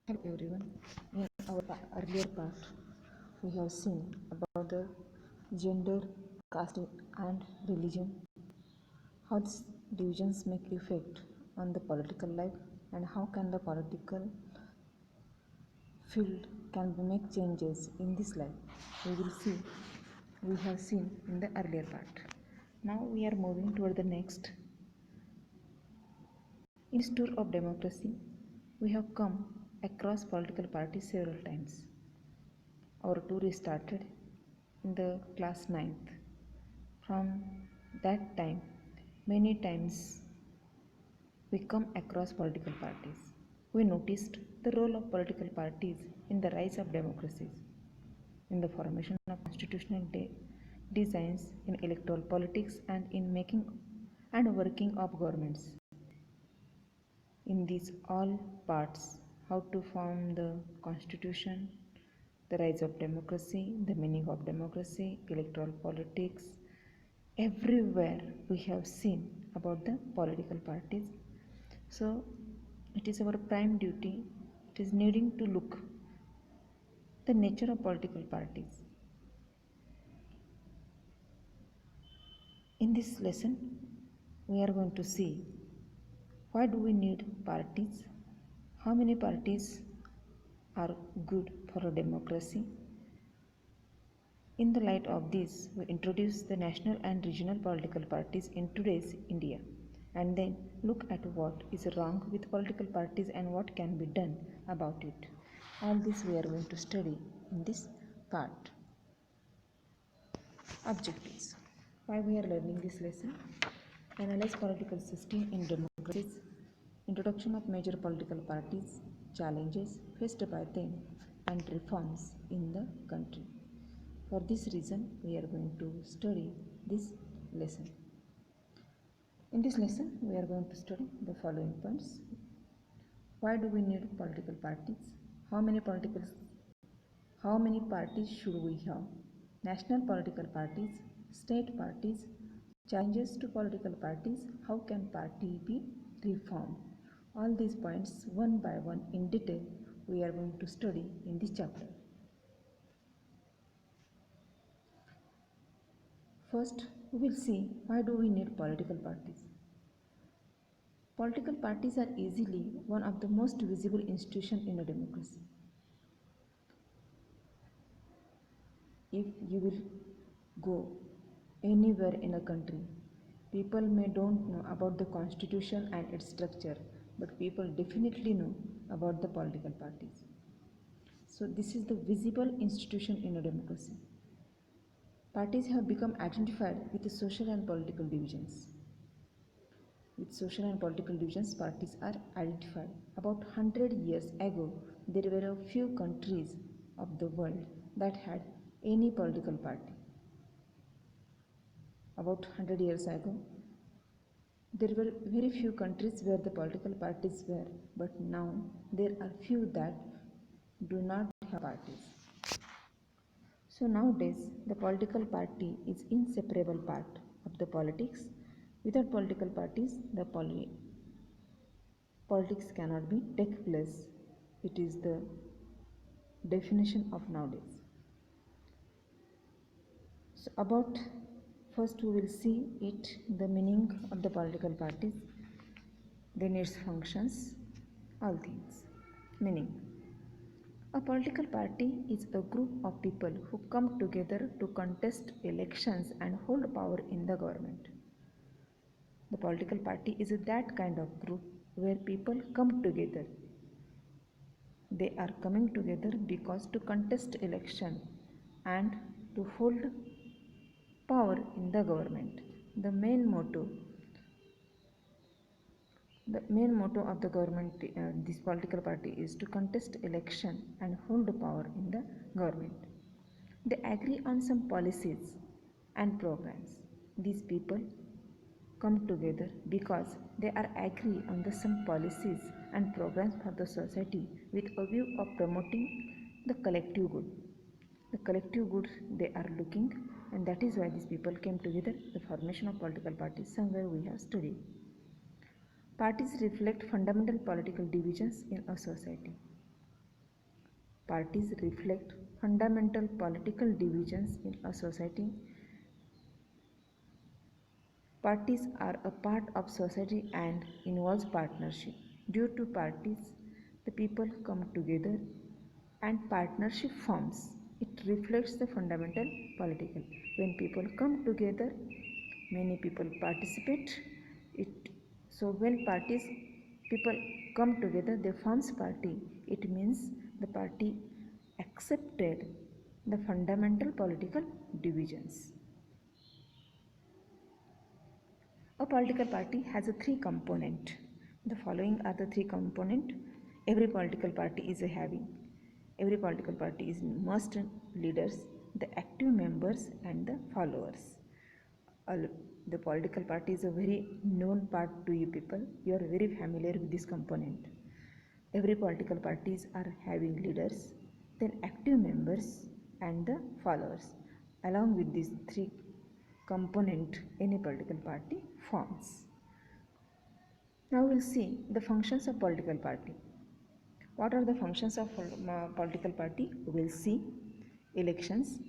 Hello everyone. In our earlier part, we have seen about the gender, caste, and religion, how these divisions make effect on the political life, and how can the political field can make changes in this life. We have seen in the earlier part. Now we are moving toward the next. In this tour of democracy, we have come across political parties several times. Our tour is started in the class 9th. From that time, many times we come across political parties. We noticed the role of political parties in the rise of democracies, in the formation of constitutional designs, in electoral politics, and in making and working of governments. In these all parts, how to form the constitution, the rise of democracy, the meaning of democracy, electoral politics, everywhere we have seen about the political parties. So it is our prime duty, it is needing to look the nature of political parties. In this lesson, we are going to see why do we need parties, how many parties are good for a democracy. In the light of this, we introduce the national and regional political parties in today's India and then look at what is wrong with political parties and what can be done about it. All this we are going to study in this part. Objectives. Why we are learning this lesson? Analyze political system in democracies, introduction of major political parties, challenges faced by them, and reforms in the country. For this reason, we are going to study this lesson. In this lesson, we are going to study the following points. Why do we need political parties? How many parties should we have? National political parties, state parties, challenges to political parties, how can party be reformed? All these points one by one in detail we are going to study in this chapter. First, we will see why do we need political parties. Political parties are easily one of the most visible institutions in a democracy. If you will go anywhere in a country, people may don't know about the constitution and its structure, but people definitely know about the political parties. So this is the visible institution in a democracy. Parties have become identified with the social and political divisions. With social and political divisions, parties are identified. About 100 years ago, there were a few countries of the world that had any political party. About 100 years ago, there were very few countries where the political parties were, but now there are few that do not have parties. So nowadays, the political party is inseparable part of the politics. Without political parties, the politics cannot be take place. It is the definition of nowadays. So about first we will see it the meaning of the political parties, then its functions, all things. Meaning. A political party is a group of people who come together to contest elections and hold power in the government. The political party is that kind of group where people come together. They are coming together because to contest election and to hold power in the government. The main motto of the government, this political party, is to contest election and hold power in the government. They agree on some policies and programs. These people come together because they are agree on some policies and programs for the society with a view of promoting the collective good. The collective good they are looking, and that is why these people came together. The formation of political parties somewhere we have studied. Parties reflect fundamental political divisions in a society. Parties reflect fundamental political divisions in a society. Parties are a part of society and involves partnership. Due to parties, the people come together and partnership forms. It reflects the fundamental political. When people come together, many people participate. It so when parties people come together, they forms party. It means the party accepted the fundamental political divisions. A political party has a three component. The following are the three component. Every political party is a having. Every political party is must leaders, the active members and the followers. The political party is a very known part to you people. You are very familiar with this component. Every political parties are having leaders, then active members and the followers. Along with these three component, any political party forms. Now we'll see the functions of political party. What are the functions of political party? We'll see elections,